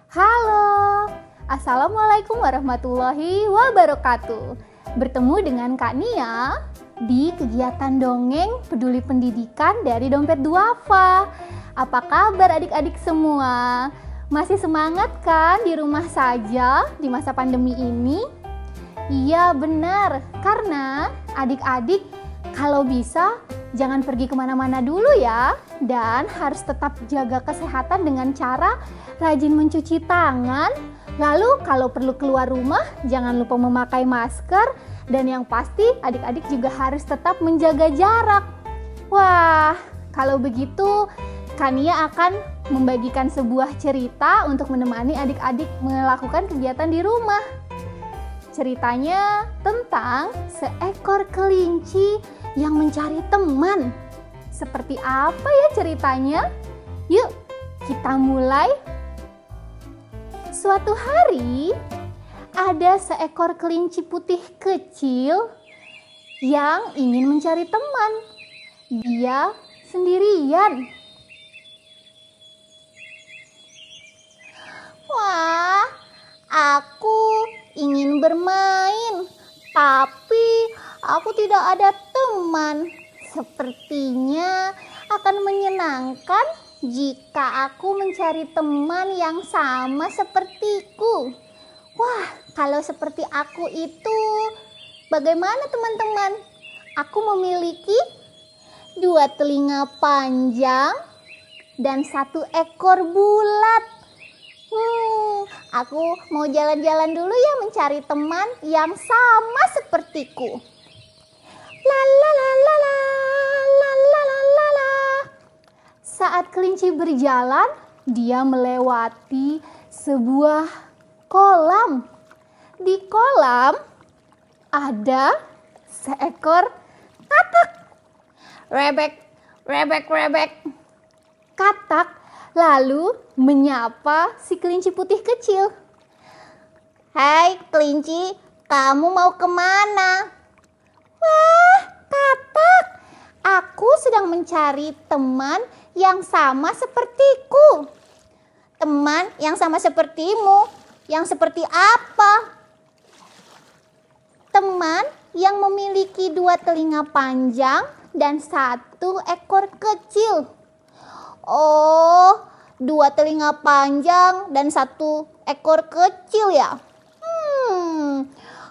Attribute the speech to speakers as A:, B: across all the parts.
A: Halo, Assalamualaikum warahmatullahi wabarakatuh. Bertemu dengan Kak Nia di kegiatan dongeng peduli pendidikan dari Dompet Duafa. Apa kabar adik-adik semua? Masih semangat kan di rumah saja di masa pandemi ini? Iya benar, karena adik-adik kalau bisa jangan pergi kemana-mana dulu ya. Dan harus tetap jaga kesehatan dengan cara rajin mencuci tangan. Lalu kalau perlu keluar rumah jangan lupa memakai masker. Dan yang pasti adik-adik juga harus tetap menjaga jarak. Wah, kalau begitu Kania akan membagikan sebuah cerita untuk menemani adik-adik melakukan kegiatan di rumah. Ceritanya tentang seekor kelinci yang mencari teman. Seperti apa ya ceritanya? Yuk, kita mulai. Suatu hari, ada seekor kelinci putih kecil yang ingin mencari teman. Dia sendirian. Wah, aku ingin bermain, tapi aku tidak ada teman. Sepertinya akan menyenangkan jika aku mencari teman yang sama sepertiku. Wah, kalau seperti aku itu bagaimana teman-teman? Aku memiliki 2 telinga panjang dan 1 ekor bulat. Aku mau jalan-jalan dulu ya mencari teman yang sama sepertiku. La la la la la la la la la la. Saat kelinci berjalan, dia melewati sebuah kolam. Di kolam ada seekor katak. Rebek, rebek, rebek. Katak lalu menyapa si kelinci putih kecil. Hai kelinci, kamu mau kemana? Wah, katak, aku sedang mencari teman yang sama sepertiku. Teman yang sama sepertimu, yang seperti apa? Teman yang memiliki 2 telinga panjang dan 1 ekor kecil. Oh, 2 telinga panjang dan 1 ekor kecil ya?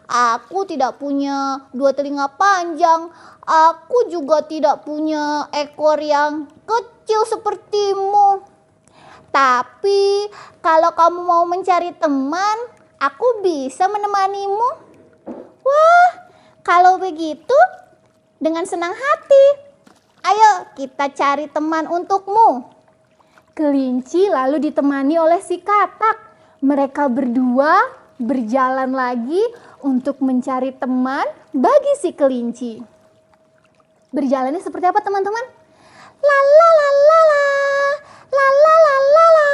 A: Aku tidak punya 2 telinga panjang. Aku juga tidak punya ekor yang kecil sepertimu. Tapi kalau kamu mau mencari teman, aku bisa menemanimu. Wah, kalau begitu dengan senang hati. Ayo kita cari teman untukmu. Kelinci lalu ditemani oleh si katak. Mereka berdua berjalan lagi untuk mencari teman bagi si kelinci. Berjalannya seperti apa teman-teman? La la la la la, la la la la la.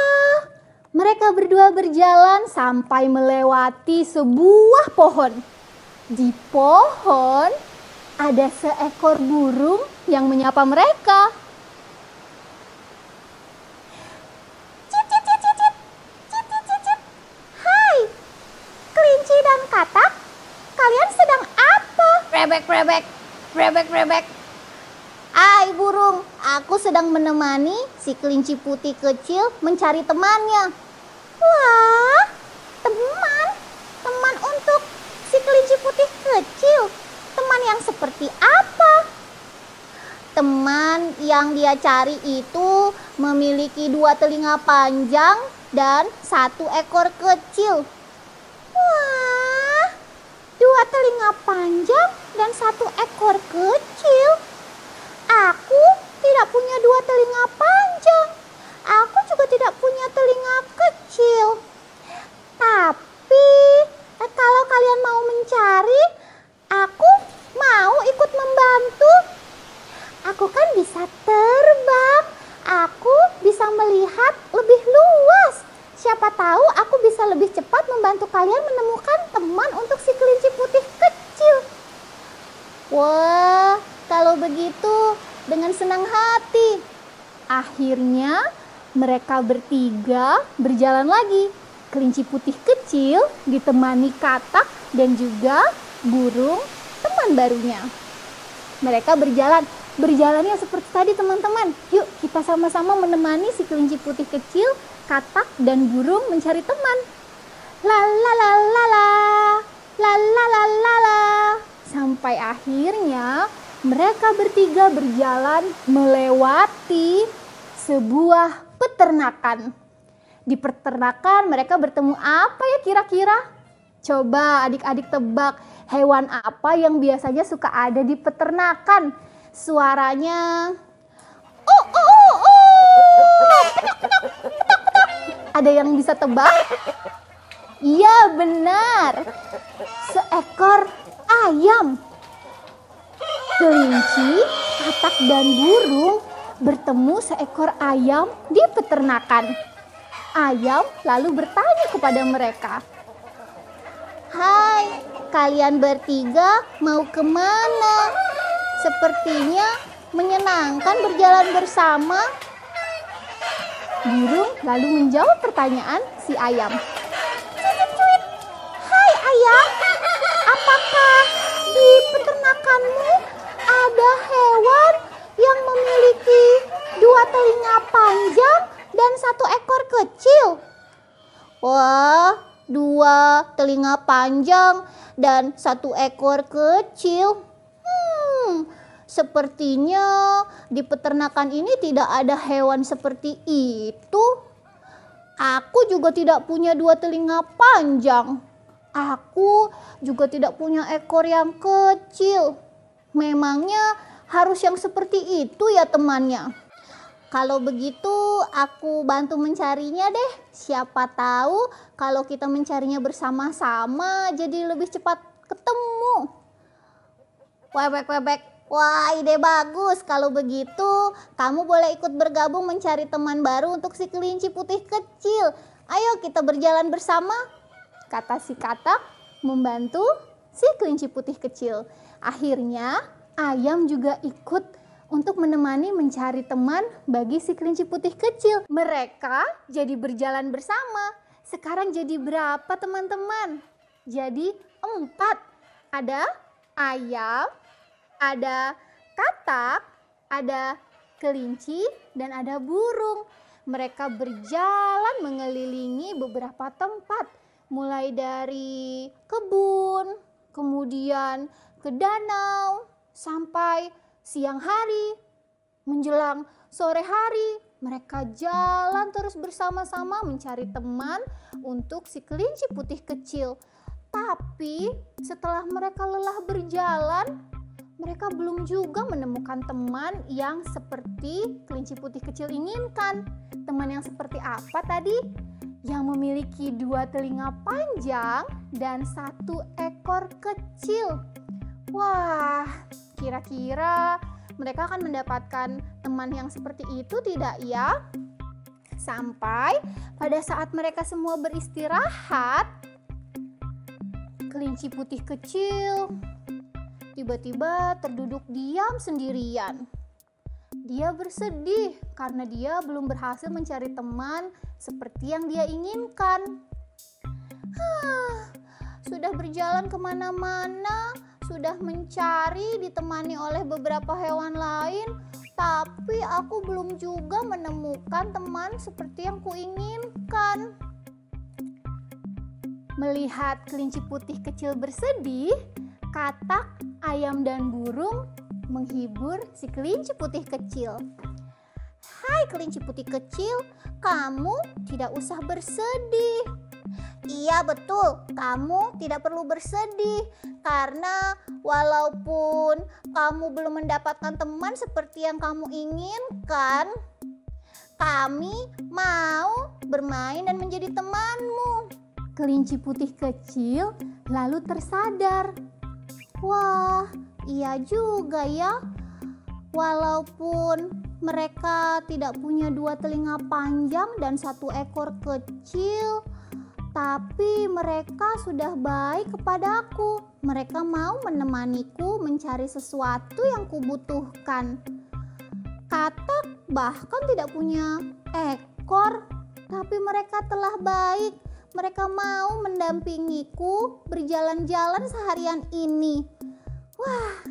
A: Mereka berdua berjalan sampai melewati sebuah pohon. Di pohon ada seekor burung yang menyapa mereka. Katak, kalian sedang apa? Rebek, rebek, rebek, rebek. Hai burung, aku sedang menemani si kelinci putih kecil mencari temannya. Wah, teman untuk si kelinci putih kecil. Teman yang seperti apa? Teman yang dia cari itu memiliki 2 telinga panjang dan 1 ekor kecil. Wah, 2 telinga panjang dan 1 ekor kecil. Aku tidak punya 2 telinga panjang. Aku juga tidak punya telinga kecil. Tapi kalau kalian mau mencari, aku mau ikut membantu. Aku kan bisa terbang. Aku bisa melihat lebih luas. Siapa tahu aku bisa lebih cepat membantu kalian menemukan teman untuk si kelinci putih kecil. Wah, kalau begitu dengan senang hati. Akhirnya mereka bertiga berjalan lagi kelinci putih kecil ditemani katak dan juga burung teman barunya. Mereka berjalannya seperti tadi teman-teman. Yuk kita sama-sama menemani si kelinci putih kecil, katak dan burung mencari teman. La la la la la, la la la la la. Sampai akhirnya mereka bertiga berjalan melewati sebuah peternakan. Di peternakan mereka bertemu apa ya kira-kira? Coba adik-adik tebak, hewan apa yang biasanya suka ada di peternakan? Suaranya Ada yang bisa tebak? Iya, benar. Seekor ayam. Kelinci, katak dan burung bertemu seekor ayam di peternakan. Ayam lalu bertanya kepada mereka, "Hai, kalian bertiga mau kemana? Sepertinya menyenangkan berjalan bersama." Burung lalu menjawab pertanyaan si ayam. "Cuit-cuit, hai ayam, apakah di peternakanmu ada hewan yang memiliki 2 telinga panjang dan 1 ekor kecil?" "Wah, 2 telinga panjang dan 1 ekor kecil. Sepertinya di peternakan ini tidak ada hewan seperti itu. Aku juga tidak punya 2 telinga panjang. Aku juga tidak punya ekor yang kecil. Memangnya harus yang seperti itu ya temannya? Kalau begitu aku bantu mencarinya deh. Siapa tahu kalau kita mencarinya bersama-sama jadi lebih cepat ketemu." Webek-webek, "Wah, ide bagus. Kalau begitu kamu boleh ikut bergabung mencari teman baru untuk si kelinci putih kecil. Ayo kita berjalan bersama," kata si katak membantu si kelinci putih kecil. Akhirnya ayam juga ikut untuk menemani mencari teman bagi si kelinci putih kecil. Mereka jadi berjalan bersama. Sekarang jadi berapa teman-teman? Jadi 4. Ada ayam, ada katak, ada kelinci, dan ada burung. Mereka berjalan mengelilingi beberapa tempat, mulai dari kebun, kemudian ke danau, sampai siang hari, menjelang sore hari. Mereka jalan terus bersama-sama mencari teman untuk si kelinci putih kecil. Tapi setelah mereka lelah berjalan, mereka belum juga menemukan teman yang seperti kelinci putih kecil inginkan. Teman yang seperti apa tadi? Yang memiliki 2 telinga panjang dan 1 ekor kecil. Wah, kira-kira mereka akan mendapatkan teman yang seperti itu tidak ya? Sampai pada saat mereka semua beristirahat, kelinci putih kecil tiba-tiba terduduk diam sendirian. Dia bersedih karena dia belum berhasil mencari teman seperti yang dia inginkan. Sudah berjalan kemana-mana, sudah mencari ditemani oleh beberapa hewan lain, tapi aku belum juga menemukan teman seperti yang kuinginkan. Melihat kelinci putih kecil bersedih, katak, ayam, dan burung menghibur si kelinci putih kecil. "Hai kelinci putih kecil, kamu tidak usah bersedih." "Iya betul, kamu tidak perlu bersedih. Karena walaupun kamu belum mendapatkan teman seperti yang kamu inginkan, kami mau bermain dan menjadi temanmu." Kelinci putih kecil lalu tersadar. Wah, iya juga ya. Walaupun mereka tidak punya 2 telinga panjang dan 1 ekor kecil, tapi mereka sudah baik kepadaku. Mereka mau menemaniku mencari sesuatu yang kubutuhkan. Katak bahkan tidak punya ekor, tapi mereka telah baik. mereka mau mendampingiku berjalan-jalan seharian ini. Wah,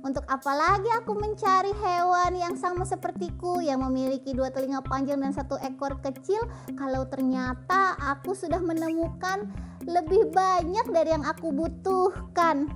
A: untuk apa lagi aku mencari hewan yang sama sepertiku, yang memiliki 2 telinga panjang dan 1 ekor kecil, kalau ternyata aku sudah menemukan lebih banyak dari yang aku butuhkan.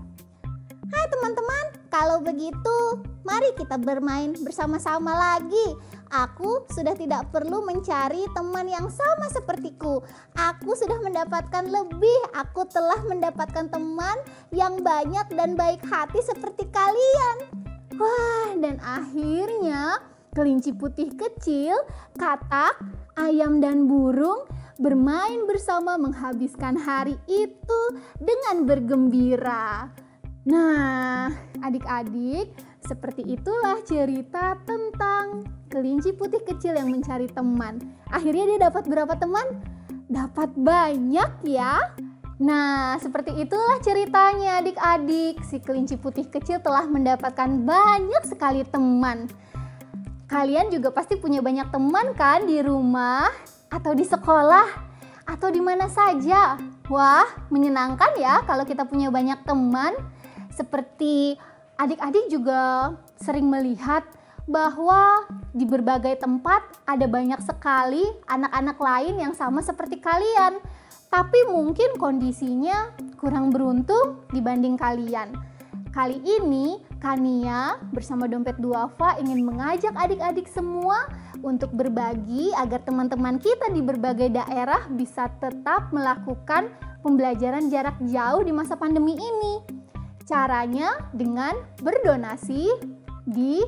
A: Hai teman-teman, kalau begitu mari kita bermain bersama-sama lagi. Aku sudah tidak perlu mencari teman yang sama sepertiku. Aku sudah mendapatkan lebih. Aku telah mendapatkan teman yang banyak dan baik hati seperti kalian. Wah, dan akhirnya kelinci putih kecil, katak, ayam dan burung bermain bersama menghabiskan hari itu dengan bergembira. Nah, adik-adik, seperti itulah cerita tentang kelinci putih kecil yang mencari teman. Akhirnya dia dapat berapa teman? Dapat banyak ya. Nah, seperti itulah ceritanya adik-adik. Si kelinci putih kecil telah mendapatkan banyak sekali teman. Kalian juga pasti punya banyak teman kan di rumah atau di sekolah atau di mana saja. Wah, menyenangkan ya kalau kita punya banyak teman. Seperti adik-adik juga sering melihat bahwa di berbagai tempat ada banyak sekali anak-anak lain yang sama seperti kalian. Tapi mungkin kondisinya kurang beruntung dibanding kalian. Kali ini Kania bersama Dompet Duafa ingin mengajak adik-adik semua untuk berbagi agar teman-teman kita di berbagai daerah bisa tetap melakukan pembelajaran jarak jauh di masa pandemi ini. Caranya dengan berdonasi di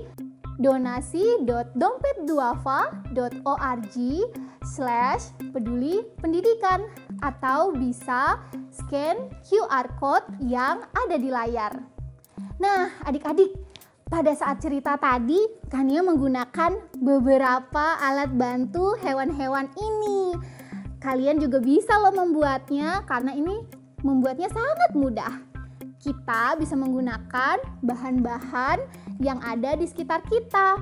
A: donasi.dompetduafa.org/peduli-pendidikan atau bisa scan QR code yang ada di layar. Nah, adik-adik, pada saat cerita tadi Kania menggunakan beberapa alat bantu hewan-hewan ini. Kalian juga bisa loh membuatnya karena ini membuatnya sangat mudah. Kita bisa menggunakan bahan-bahan yang ada di sekitar kita.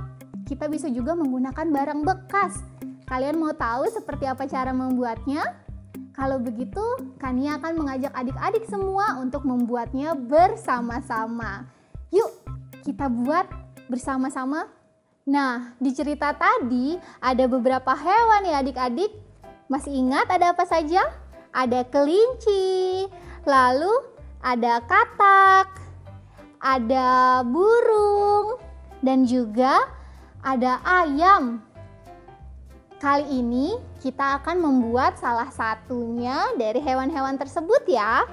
A: Kita bisa juga menggunakan barang bekas. Kalian mau tahu seperti apa cara membuatnya? Kalau begitu, Kania akan mengajak adik-adik semua untuk membuatnya bersama-sama. Yuk, kita buat bersama-sama. Nah, di cerita tadi ada beberapa hewan ya adik-adik. Masih ingat ada apa saja? Ada kelinci, lalu ada katak, ada burung, dan juga ada ayam. Kali ini kita akan membuat salah satunya dari hewan-hewan tersebut ya.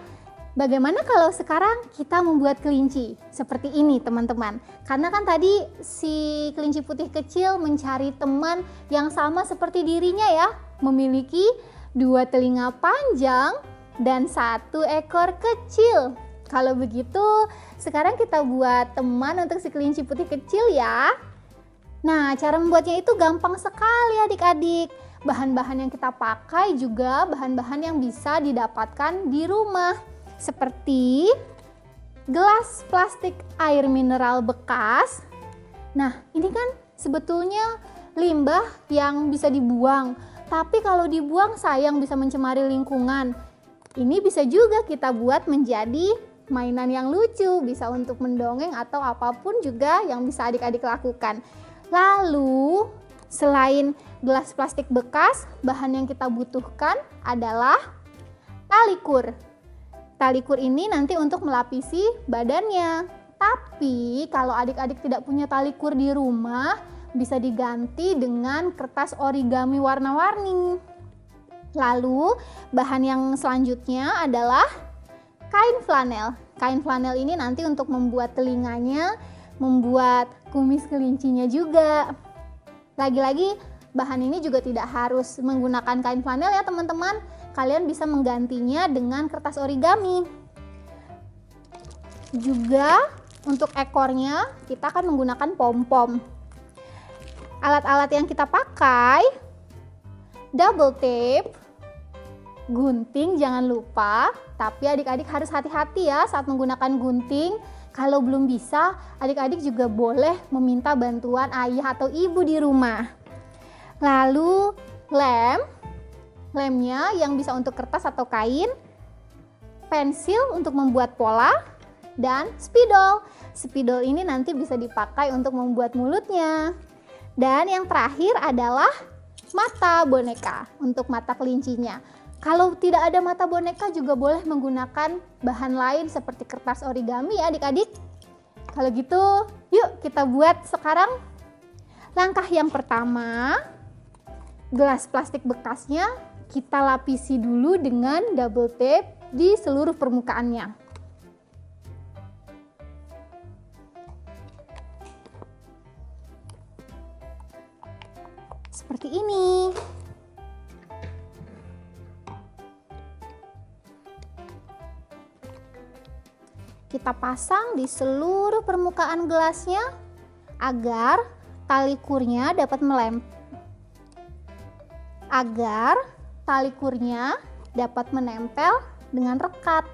A: Bagaimana kalau sekarang kita membuat kelinci? Seperti ini teman-teman. Karena kan tadi si kelinci putih kecil mencari teman yang sama seperti dirinya ya. Memiliki 2 telinga panjang dan 1 ekor kecil. Kalau begitu, sekarang kita buat teman untuk si kelinci putih kecil ya. Nah, cara membuatnya itu gampang sekali adik-adik. Bahan-bahan yang kita pakai juga bahan-bahan yang bisa didapatkan di rumah. Seperti gelas plastik air mineral bekas. Nah, ini kan sebetulnya limbah yang bisa dibuang. Tapi kalau dibuang sayang bisa mencemari lingkungan. Ini bisa juga kita buat menjadi mainan yang lucu, bisa untuk mendongeng atau apapun juga yang bisa adik-adik lakukan. Lalu, selain gelas plastik bekas, bahan yang kita butuhkan adalah tali kur. Tali kur ini nanti untuk melapisi badannya. Tapi kalau adik-adik tidak punya tali kur di rumah, bisa diganti dengan kertas origami warna-warni. Lalu bahan yang selanjutnya adalah kain flanel. Kain flanel ini nanti untuk membuat telinganya, membuat kumis kelincinya juga. Lagi-lagi bahan ini juga tidak harus menggunakan kain flanel ya teman-teman. Kalian bisa menggantinya dengan kertas origami. Juga untuk ekornya kita akan menggunakan pom-pom. Alat-alat yang kita pakai: double tape, gunting jangan lupa, tapi adik-adik harus hati-hati ya saat menggunakan gunting. Kalau belum bisa, adik-adik juga boleh meminta bantuan ayah atau ibu di rumah. Lalu lem lemnya yang bisa untuk kertas atau kain, pensil untuk membuat pola, dan spidol. Spidol ini nanti bisa dipakai untuk membuat mulutnya. Dan yang terakhir adalah mata boneka untuk mata kelincinya. Kalau tidak ada mata boneka juga boleh menggunakan bahan lain seperti kertas origami ya adik-adik. Kalau gitu yuk kita buat sekarang. Langkah yang pertama, gelas plastik bekasnya kita lapisi dulu dengan double tape di seluruh permukaannya. Seperti ini. Kita pasang di seluruh permukaan gelasnya agar tali kurnya dapat menempel dengan rekat.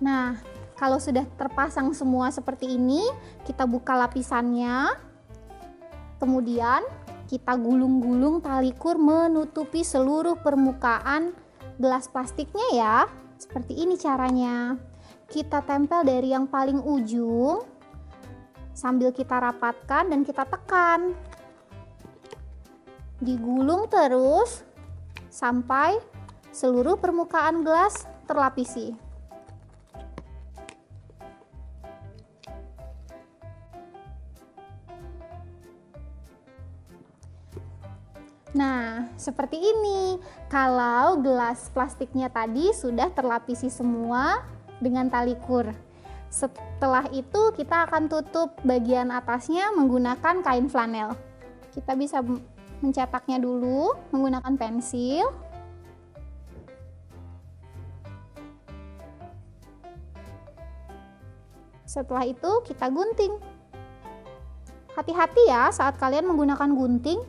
A: Nah, kalau sudah terpasang semua seperti ini, kita buka lapisannya. Kemudian kita gulung-gulung tali kur menutupi seluruh permukaan gelas plastiknya ya. Seperti ini caranya. Kita tempel dari yang paling ujung sambil kita rapatkan dan kita tekan. Digulung terus sampai seluruh permukaan gelas terlapisi. Nah, seperti ini. Kalau gelas plastiknya tadi sudah terlapisi semua dengan tali kur. Setelah itu kita akan tutup bagian atasnya menggunakan kain flanel. Kita bisa mencetaknya dulu menggunakan pensil. Setelah itu kita gunting. Hati-hati ya saat kalian menggunakan gunting.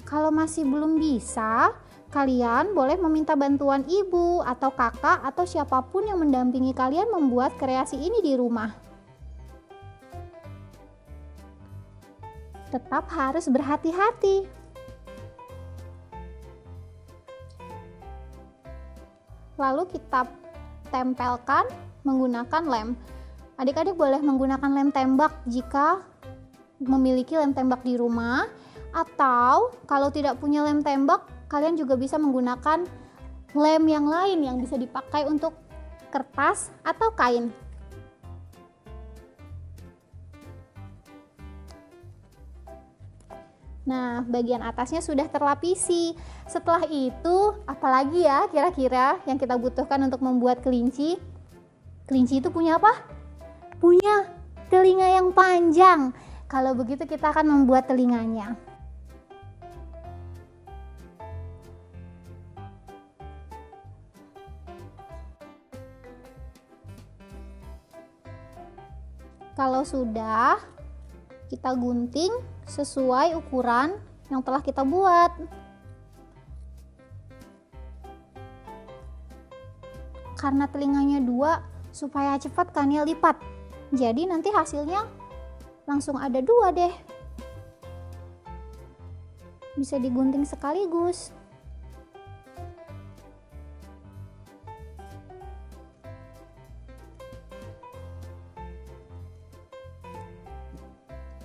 A: Kalau masih belum bisa, kalian boleh meminta bantuan ibu atau kakak atau siapapun yang mendampingi kalian membuat kreasi ini di rumah. Tetap harus berhati-hati. Lalu kita tempelkan menggunakan lem. Adik-adik boleh menggunakan lem tembak jika memiliki lem tembak di rumah. Atau kalau tidak punya lem tembak, kalian juga bisa menggunakan lem yang lain yang bisa dipakai untuk kertas atau kain. Nah, bagian atasnya sudah terlapisi. Setelah itu, apalagi ya kira-kira yang kita butuhkan untuk membuat kelinci? Kelinci itu punya apa? Punya telinga yang panjang. Kalau begitu kita akan membuat telinganya. Kalau sudah, kita gunting sesuai ukuran yang telah kita buat. Karena telinganya 2, supaya cepat kan ya lipat. Jadi nanti hasilnya langsung ada 2 deh. Bisa digunting sekaligus.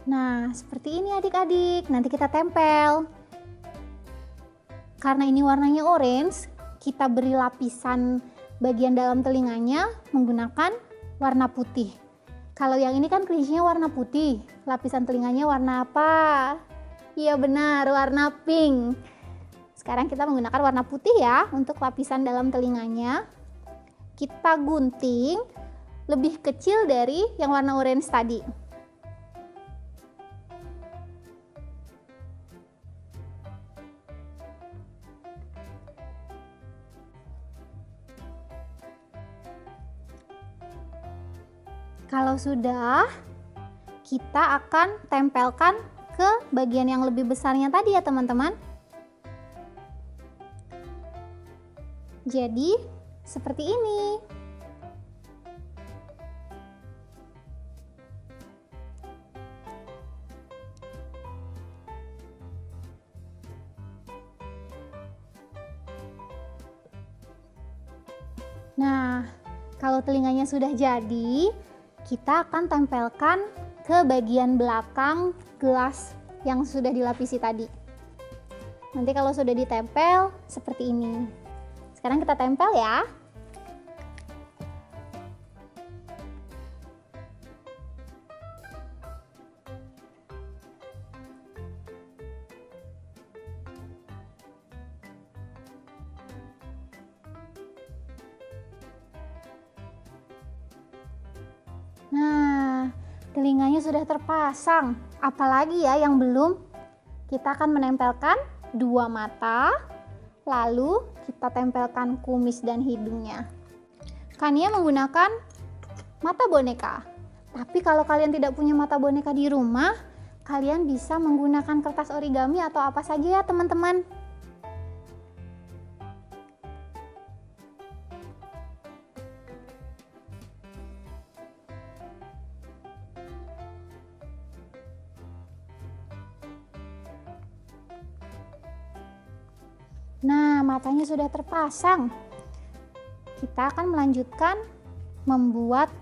A: Nah, seperti ini adik-adik. Nanti kita tempel. Karena ini warnanya orange, kita beri lapisan bagian dalam telinganya menggunakan warna putih. Kalau yang ini kan kelincinya warna putih. Lapisan telinganya warna apa? Iya benar, warna pink. Sekarang kita menggunakan warna putih ya untuk lapisan dalam telinganya. Kita gunting lebih kecil dari yang warna orange tadi. Kalau sudah, kita akan tempelkan ke bagian yang lebih besarnya tadi ya teman-teman. Jadi, seperti ini. Nah, kalau telinganya sudah jadi, kita akan tempelkan ke bagian belakang gelas yang sudah dilapisi tadi. Nanti kalau sudah ditempel, seperti ini. Sekarang kita tempel ya. Nah, telinganya sudah terpasang. Apalagi ya yang belum? Kita akan menempelkan dua mata, lalu kita tempelkan kumis dan hidungnya. Kania menggunakan mata boneka. Tapi kalau kalian tidak punya mata boneka di rumah, kalian bisa menggunakan kertas origami atau apa saja ya teman-teman. Nah, matanya sudah terpasang. Kita akan melanjutkan membuat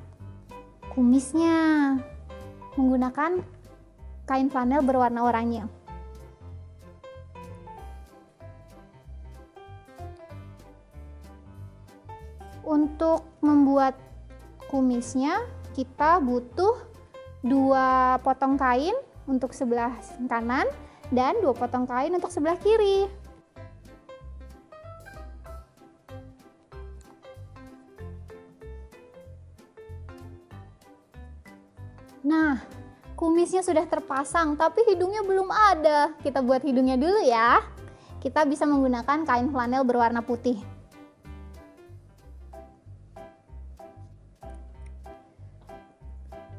A: kumisnya menggunakan kain flanel berwarna oranye. Untuk membuat kumisnya, kita butuh 2 potong kain untuk sebelah kanan dan 2 potong kain untuk sebelah kiri. Nah, kumisnya sudah terpasang, tapi hidungnya belum ada. Kita buat hidungnya dulu ya. Kita bisa menggunakan kain flanel berwarna putih.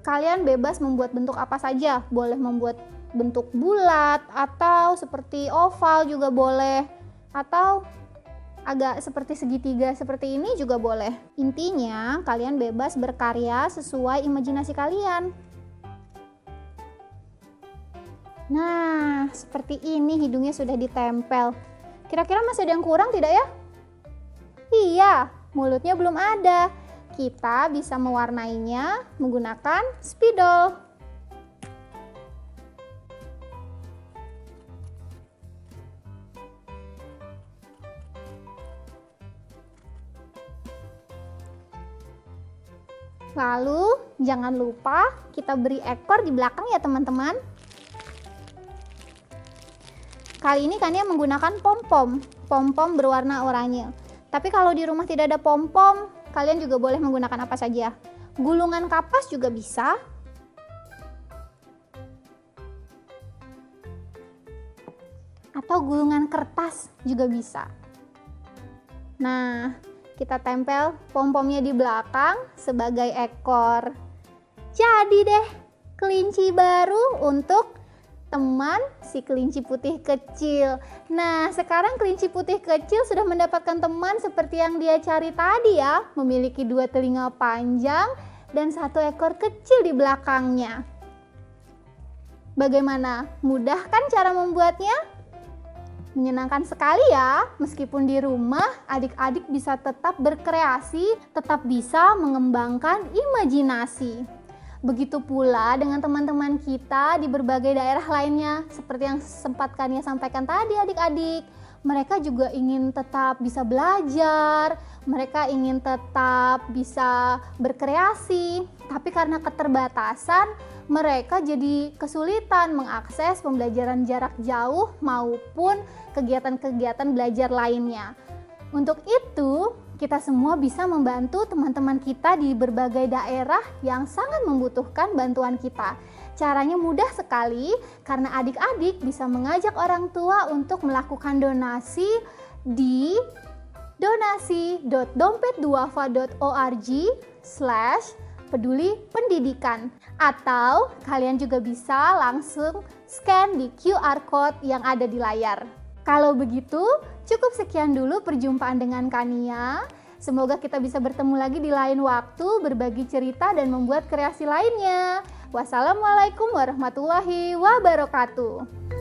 A: Kalian bebas membuat bentuk apa saja. Boleh membuat bentuk bulat, atau seperti oval juga boleh. Atau agak seperti segitiga seperti ini juga boleh. Intinya, kalian bebas berkarya sesuai imajinasi kalian. Nah, seperti ini hidungnya sudah ditempel. Kira-kira masih ada yang kurang tidak ya? Iya, mulutnya belum ada. Kita bisa mewarnainya menggunakan spidol. Lalu, jangan lupa kita beri ekor di belakang ya teman-teman. Kali ini Kania menggunakan pom-pom berwarna oranye. Tapi kalau di rumah tidak ada pom-pom, kalian juga boleh menggunakan apa saja. Gulungan kapas juga bisa. Atau gulungan kertas juga bisa. Nah, kita tempel pom-pomnya di belakang sebagai ekor. Jadi deh, kelinci baru untuk teman si kelinci putih kecil. Nah, sekarang kelinci putih kecil sudah mendapatkan teman seperti yang dia cari tadi ya. Memiliki 2 telinga panjang dan 1 ekor kecil di belakangnya. Bagaimana? Mudah kan cara membuatnya? Menyenangkan sekali ya. Meskipun di rumah, adik-adik bisa tetap berkreasi, tetap bisa mengembangkan imajinasi. Begitu pula dengan teman-teman kita di berbagai daerah lainnya, seperti yang sempat Kania sampaikan tadi adik-adik. Mereka juga ingin tetap bisa belajar, mereka ingin tetap bisa berkreasi, tapi karena keterbatasan, mereka jadi kesulitan mengakses pembelajaran jarak jauh maupun kegiatan-kegiatan belajar lainnya. Untuk itu, kita semua bisa membantu teman-teman kita di berbagai daerah yang sangat membutuhkan bantuan kita. Caranya mudah sekali karena adik-adik bisa mengajak orang tua untuk melakukan donasi di donasi.dompetduafa.org/peduli-pendidikan, atau kalian juga bisa langsung scan di QR code yang ada di layar. Kalau begitu, Cukup sekian dulu perjumpaan dengan Kania. Semoga kita bisa bertemu lagi di lain waktu, berbagi cerita dan membuat kreasi lainnya. Wassalamualaikum warahmatullahi wabarakatuh.